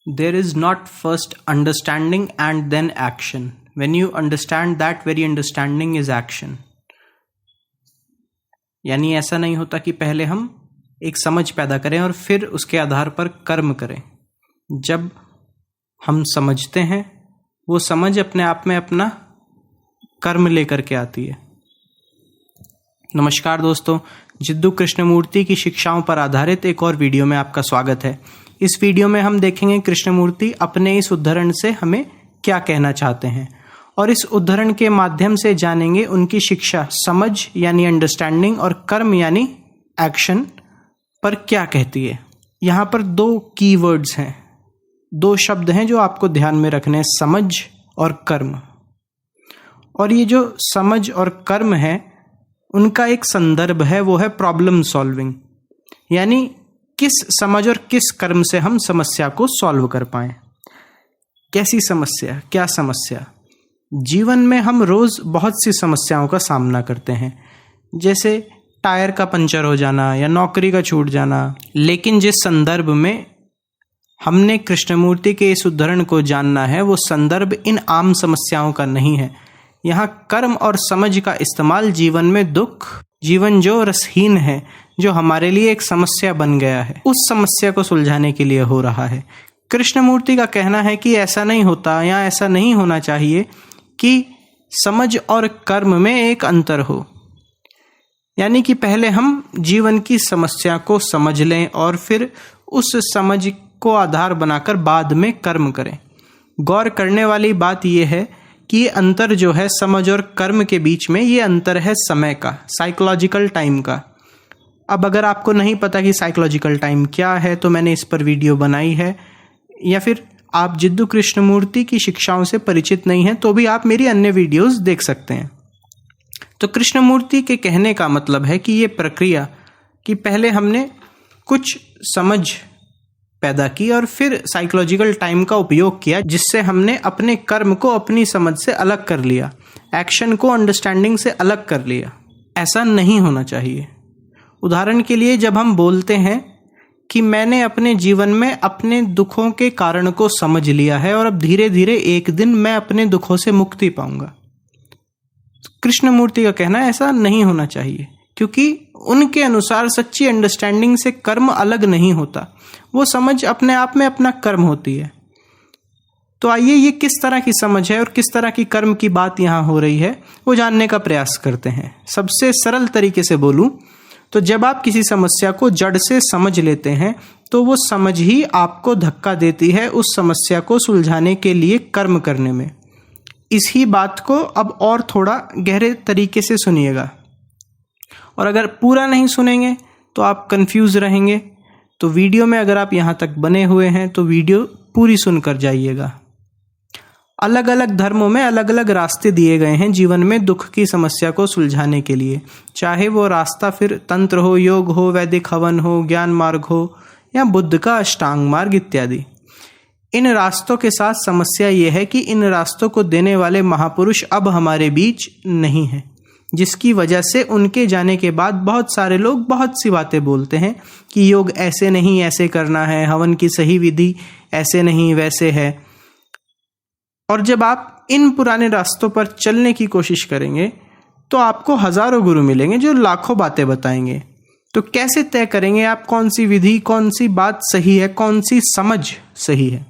There is not first understanding and then action. When you understand, that very understanding is action. यानी ऐसा नहीं होता कि पहले हम एक समझ पैदा करें और फिर उसके आधार पर कर्म करें। जब हम समझते हैं, वो समझ अपने आप में अपना कर्म लेकर के आती है। नमस्कार दोस्तों, जिद्दू कृष्णमूर्ति की शिक्षाओं पर आधारित एक और वीडियो में आपका स्वागत है। इस वीडियो में हम देखेंगे कृष्णमूर्ति अपने इस उद्धरण से हमें क्या कहना चाहते हैं और इस उद्धरण के माध्यम से जानेंगे उनकी शिक्षा समझ यानी अंडरस्टैंडिंग और कर्म यानी एक्शन पर क्या कहती है। यहाँ पर दो कीवर्ड्स हैं, दो शब्द हैं जो आपको ध्यान में रखने हैं, समझ और कर्म। और ये जो समझ और कर्म है उनका एक संदर्भ है, वो है प्रॉब्लम सॉल्विंग, यानी किस समझ और किस कर्म से हम समस्या को सॉल्व कर पाएं। कैसी समस्या, क्या समस्या? जीवन में हम रोज बहुत सी समस्याओं का सामना करते हैं, जैसे टायर का पंचर हो जाना या नौकरी का छूट जाना। लेकिन जिस संदर्भ में हमने कृष्णमूर्ति के इस उद्धरण को जानना है, वो संदर्भ इन आम समस्याओं का नहीं है। यहाँ कर्म और समझ का इस्तेमाल जीवन में दुख, जीवन जो रसहीन है, जो हमारे लिए एक समस्या बन गया है, उस समस्या को सुलझाने के लिए हो रहा है। कृष्णमूर्ति का कहना है कि ऐसा नहीं होता या ऐसा नहीं होना चाहिए कि समझ और कर्म में एक अंतर हो, यानी कि पहले हम जीवन की समस्या को समझ लें और फिर उस समझ को आधार बनाकर बाद में कर्म करें। गौर करने वाली बात यह है कि ये अंतर जो है समझ और कर्म के बीच में, ये अंतर है समय का, साइकोलॉजिकल टाइम का। अब अगर आपको नहीं पता कि साइकोलॉजिकल टाइम क्या है तो मैंने इस पर वीडियो बनाई है, या फिर आप जिद्दू कृष्णमूर्ति की शिक्षाओं से परिचित नहीं हैं तो भी आप मेरी अन्य वीडियोस देख सकते हैं। तो कृष्णमूर्ति के कहने का मतलब है कि ये प्रक्रिया कि पहले हमने कुछ समझ पैदा की और फिर साइकोलॉजिकल टाइम का उपयोग किया, जिससे हमने अपने कर्म को अपनी समझ से अलग कर लिया, एक्शन को अंडरस्टैंडिंग से अलग कर लिया। ऐसा नहीं होना चाहिए। उदाहरण के लिए, जब हम बोलते हैं कि मैंने अपने जीवन में अपने दुखों के कारण को समझ लिया है और अब धीरे धीरे एक दिन मैं अपने दुखों से मुक्ति पाऊंगा, कृष्णमूर्ति का कहना है ऐसा नहीं होना चाहिए, क्योंकि उनके अनुसार सच्ची अंडरस्टैंडिंग से कर्म अलग नहीं होता, वो समझ अपने आप में अपना कर्म होती है। तो आइए ये किस तरह की समझ है और किस तरह की कर्म की बात यहाँ हो रही है वो जानने का प्रयास करते हैं। सबसे सरल तरीके से बोलूं तो जब आप किसी समस्या को जड़ से समझ लेते हैं तो वो समझ ही आपको धक्का देती है उस समस्या को सुलझाने के लिए कर्म करने में। इसी बात को अब और थोड़ा गहरे तरीके से सुनिएगा, और अगर पूरा नहीं सुनेंगे तो आप कंफ्यूज रहेंगे। तो वीडियो में अगर आप यहाँ तक बने हुए हैं तो वीडियो पूरी सुनकर जाइएगा। अलग अलग धर्मों में अलग अलग रास्ते दिए गए हैं जीवन में दुख की समस्या को सुलझाने के लिए, चाहे वो रास्ता फिर तंत्र हो, योग हो, वैदिक हवन हो, ज्ञान मार्ग हो या बुद्ध का अष्टांग मार्ग इत्यादि। इन रास्तों के साथ समस्या ये है कि इन रास्तों को देने वाले महापुरुष अब हमारे बीच नहीं हैं, जिसकी वजह से उनके जाने के बाद बहुत सारे लोग बहुत सी बातें बोलते हैं कि योग ऐसे नहीं ऐसे करना है, हवन की सही विधि ऐसे नहीं वैसे है। और जब आप इन पुराने रास्तों पर चलने की कोशिश करेंगे तो आपको हजारों गुरु मिलेंगे जो लाखों बातें बताएंगे। तो कैसे तय करेंगे आप कौन सी विधि, कौन सी बात सही है, कौन सी समझ सही है?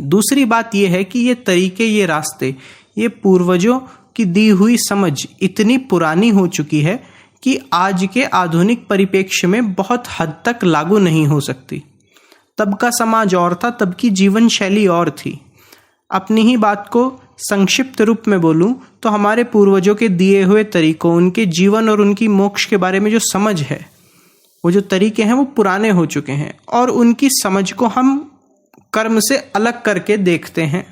दूसरी बात यह है कि ये तरीके, ये रास्ते, ये पूर्वजों की दी हुई समझ इतनी पुरानी हो चुकी है कि आज के आधुनिक परिप्रेक्ष्य में बहुत हद तक लागू नहीं हो सकती। तब का समाज और था, तब की जीवन शैली और थी। अपनी ही बात को संक्षिप्त रूप में बोलूं तो हमारे पूर्वजों के दिए हुए तरीकों, उनके जीवन और उनकी मोक्ष के बारे में जो समझ है, वो जो तरीके हैं वो पुराने हो चुके हैं और उनकी समझ को हम कर्म से अलग करके देखते हैं।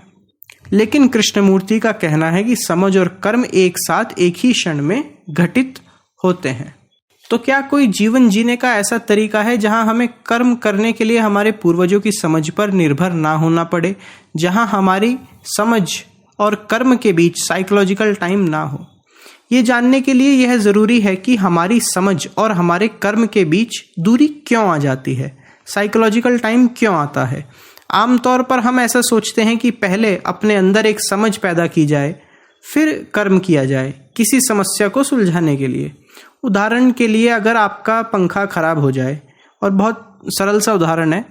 लेकिन कृष्णमूर्ति का कहना है कि समझ और कर्म एक साथ एक ही क्षण में घटित होते हैं। तो क्या कोई जीवन जीने का ऐसा तरीका है जहां हमें कर्म करने के लिए हमारे पूर्वजों की समझ पर निर्भर ना होना पड़े, जहां हमारी समझ और कर्म के बीच साइकोलॉजिकल टाइम ना हो? ये जानने के लिए यह जरूरी है कि हमारी समझ और हमारे कर्म के बीच दूरी क्यों आ जाती है, साइकोलॉजिकल टाइम क्यों आता है। आमतौर पर हम ऐसा सोचते हैं कि पहले अपने अंदर एक समझ पैदा की जाए, फिर कर्म किया जाए किसी समस्या को सुलझाने के लिए। उदाहरण के लिए, अगर आपका पंखा खराब हो जाए, और बहुत सरल सा उदाहरण है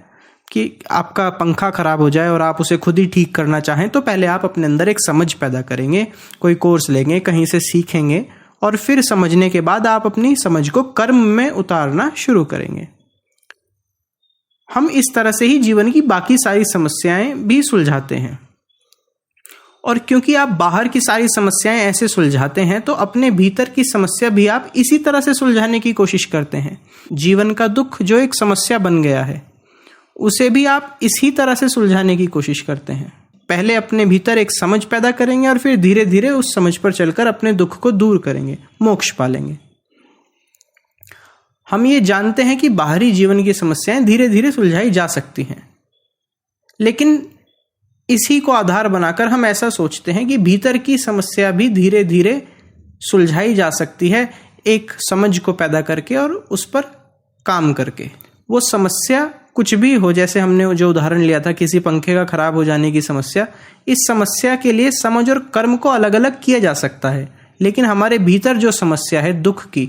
कि आपका पंखा खराब हो जाए और आप उसे खुद ही ठीक करना चाहें, तो पहले आप अपने अंदर एक समझ पैदा करेंगे, कोई कोर्स लेंगे, कहीं से सीखेंगे, और फिर समझने के बाद आप अपनी समझ को कर्म में उतारना शुरू करेंगे। हम इस तरह से ही जीवन की बाकी सारी समस्याएं भी सुलझाते हैं। और क्योंकि आप बाहर की सारी समस्याएं ऐसे सुलझाते हैं, तो अपने भीतर की समस्या भी आप इसी तरह से सुलझाने की कोशिश करते हैं। जीवन का दुख जो एक समस्या बन गया है, उसे भी आप इसी तरह से सुलझाने की कोशिश करते हैं। पहले अपने भीतर एक समझ पैदा करेंगे और फिर धीरे धीरे उस समझ पर चलकर अपने दुख को दूर करेंगे, मोक्ष पालेंगे। हम ये जानते हैं कि बाहरी जीवन की समस्याएं धीरे धीरे सुलझाई जा सकती हैं, लेकिन इसी को आधार बनाकर हम ऐसा सोचते हैं कि भीतर की समस्या भी धीरे धीरे सुलझाई जा सकती है, एक समझ को पैदा करके और उस पर काम करके। वो समस्या कुछ भी हो, जैसे हमने जो उदाहरण लिया था किसी पंखे का खराब हो जाने की समस्या, इस समस्या के लिए समझ और कर्म को अलग अलग किया जा सकता है, लेकिन हमारे भीतर जो समस्या है दुख की,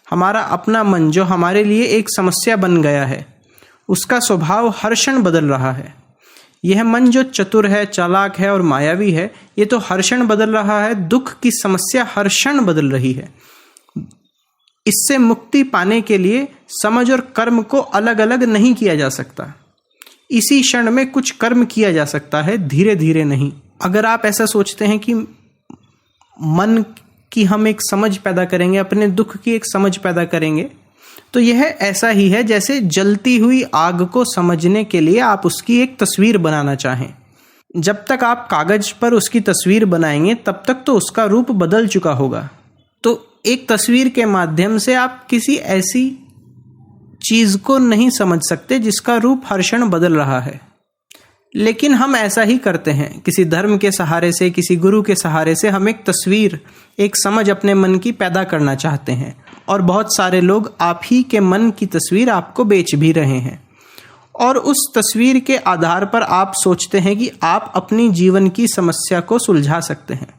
हमारा अपना मन जो हमारे लिए एक समस्या बन गया है, उसका स्वभाव हर क्षण बदल रहा है। यह मन जो चतुर है, चालाक है और मायावी है, ये तो हर क्षण बदल रहा है। दुख की समस्या हर क्षण बदल रही है। इससे मुक्ति पाने के लिए समझ और कर्म को अलग अलग नहीं किया जा सकता। इसी क्षण में कुछ कर्म किया जा सकता है, धीरे धीरे नहीं। अगर आप ऐसा सोचते हैं कि मन की हम एक समझ पैदा करेंगे, अपने दुख की एक समझ पैदा करेंगे, तो यह ऐसा ही है जैसे जलती हुई आग को समझने के लिए आप उसकी एक तस्वीर बनाना चाहें। जब तक आप कागज पर उसकी तस्वीर बनाएंगे, तब तक तो उसका रूप बदल चुका होगा। तो एक तस्वीर के माध्यम से आप किसी ऐसी चीज को नहीं समझ सकते जिसका रूप हर क्षण बदल रहा है। लेकिन हम ऐसा ही करते हैं, किसी धर्म के सहारे से, किसी गुरु के सहारे से हम एक तस्वीर, एक समझ अपने मन की पैदा करना चाहते हैं, और बहुत सारे लोग आप ही के मन की तस्वीर आपको बेच भी रहे हैं। और उस तस्वीर के आधार पर आप सोचते हैं कि आप अपनी जीवन की समस्या को सुलझा सकते हैं,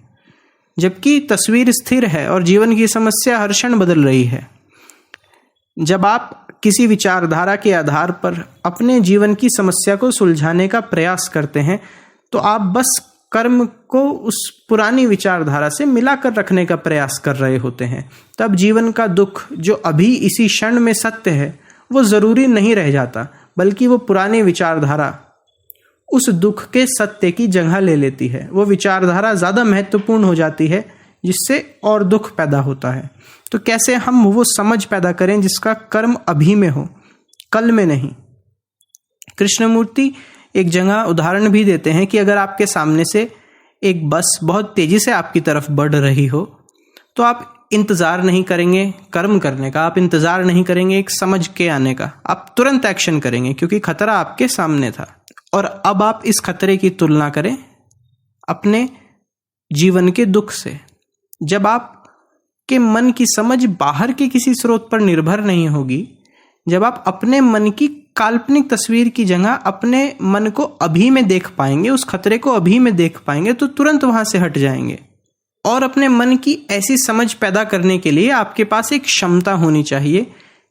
जबकि तस्वीर स्थिर है और जीवन की समस्या हर क्षण बदल रही है। जब आप किसी विचारधारा के आधार पर अपने जीवन की समस्या को सुलझाने का प्रयास करते हैं, तो आप बस कर्म को उस पुरानी विचारधारा से मिलाकर रखने का प्रयास कर रहे होते हैं। तब जीवन का दुख जो अभी इसी क्षण में सत्य है, वो जरूरी नहीं रह जाता, बल्कि वो पुरानी विचारधारा उस दुख के सत्य की जगह ले लेती है। वो विचारधारा ज़्यादा महत्वपूर्ण हो जाती है, जिससे और दुख पैदा होता है। तो कैसे हम वो समझ पैदा करें जिसका कर्म अभी में हो, कल में नहीं। कृष्णमूर्ति एक जगह उदाहरण भी देते हैं कि अगर आपके सामने से एक बस बहुत तेजी से आपकी तरफ बढ़ रही हो, तो आप इंतज़ार नहीं करेंगे कर्म करने का, आप इंतज़ार नहीं करेंगे एक समझ के आने का, आप तुरंत एक्शन करेंगे, क्योंकि खतरा आपके सामने था। और अब आप इस खतरे की तुलना करें अपने जीवन के दुख से। जब आप के मन की समझ बाहर के किसी स्रोत पर निर्भर नहीं होगी, जब आप अपने मन की काल्पनिक तस्वीर की जगह अपने मन को अभी में देख पाएंगे, उस खतरे को अभी में देख पाएंगे, तो तुरंत वहां से हट जाएंगे। और अपने मन की ऐसी समझ पैदा करने के लिए आपके पास एक क्षमता होनी चाहिए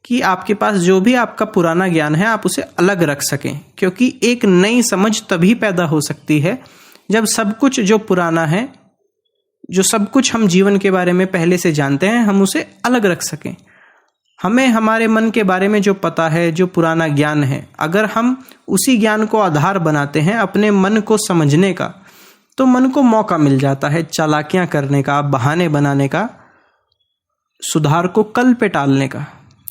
कि आपके पास जो भी आपका पुराना ज्ञान है, आप उसे अलग रख सकें। क्योंकि एक नई समझ तभी पैदा हो सकती है जब सब कुछ जो पुराना है, जो सब कुछ हम जीवन के बारे में पहले से जानते हैं, हम उसे अलग रख सकें। हमें हमारे मन के बारे में जो पता है, जो पुराना ज्ञान है, अगर हम उसी ज्ञान को आधार बनाते हैं अपने मन को समझने का, तो मन को मौका मिल जाता है चालाकियां करने का, बहाने बनाने का, सुधार को कल पे टालने का।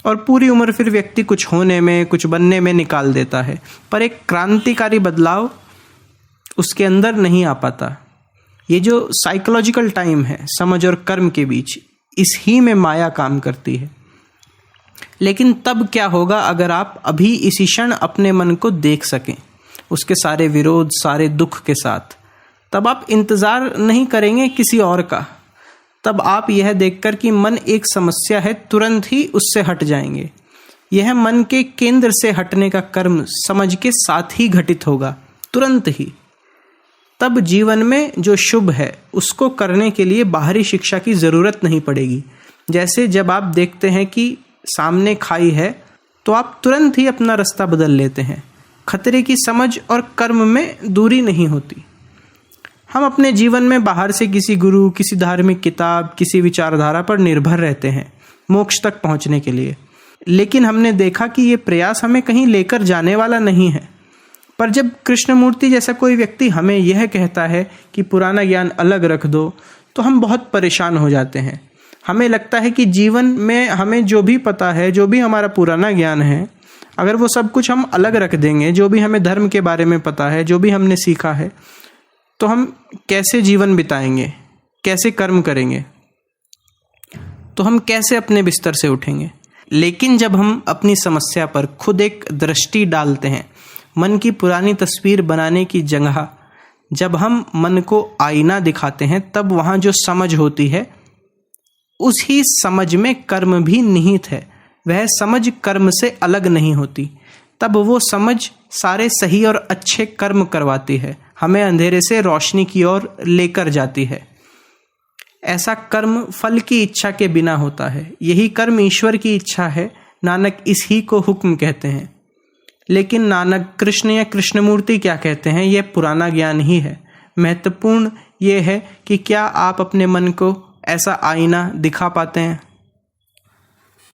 और पूरी उम्र फिर व्यक्ति कुछ होने में, कुछ बनने में निकाल देता है, पर एक क्रांतिकारी बदलाव उसके अंदर नहीं आ पाता। ये जो साइकोलॉजिकल टाइम है समझ और कर्म के बीच, इस ही में माया काम करती है। लेकिन तब क्या होगा अगर आप अभी इसी क्षण अपने मन को देख सकें, उसके सारे विरोध, सारे दुख के साथ। तब आप इंतज़ार नहीं करेंगे किसी और का, तब आप यह देखकर कि मन एक समस्या है, तुरंत ही उससे हट जाएंगे। यह मन के केंद्र से हटने का कर्म समझ के साथ ही घटित होगा, तुरंत ही। तब जीवन में जो शुभ है उसको करने के लिए बाहरी शिक्षा की ज़रूरत नहीं पड़ेगी। जैसे जब आप देखते हैं कि सामने खाई है तो आप तुरंत ही अपना रास्ता बदल लेते हैं। खतरे की समझ और कर्म में दूरी नहीं होती। हम अपने जीवन में बाहर से किसी गुरु, किसी धार्मिक किताब, किसी विचारधारा पर निर्भर रहते हैं मोक्ष तक पहुंचने के लिए, लेकिन हमने देखा कि ये प्रयास हमें कहीं लेकर जाने वाला नहीं है। पर जब कृष्णमूर्ति जैसा कोई व्यक्ति हमें यह कहता है कि पुराना ज्ञान अलग रख दो, तो हम बहुत परेशान हो जाते हैं। हमें लगता है कि जीवन में हमें जो भी पता है, जो भी हमारा पुराना ज्ञान है, अगर वो सब कुछ हम अलग रख देंगे, जो भी हमें धर्म के बारे में पता है, जो भी हमने सीखा है, तो हम कैसे जीवन बिताएंगे, कैसे कर्म करेंगे, तो हम कैसे अपने बिस्तर से उठेंगे। लेकिन जब हम अपनी समस्या पर खुद एक दृष्टि डालते हैं, मन की पुरानी तस्वीर बनाने की जगह जब हम मन को आईना दिखाते हैं, तब वहाँ जो समझ होती है, उसी समझ में कर्म भी निहित है। वह समझ कर्म से अलग नहीं होती। तब वो समझ सारे सही और अच्छे कर्म करवाती है, हमें अंधेरे से रोशनी की ओर लेकर जाती है। ऐसा कर्म फल की इच्छा के बिना होता है। यही कर्म ईश्वर की इच्छा है। नानक इसी को हुक्म कहते हैं। लेकिन नानक, कृष्ण या कृष्णमूर्ति क्या कहते हैं, यह पुराना ज्ञान ही है। महत्वपूर्ण ये है कि क्या आप अपने मन को ऐसा आईना दिखा पाते हैं।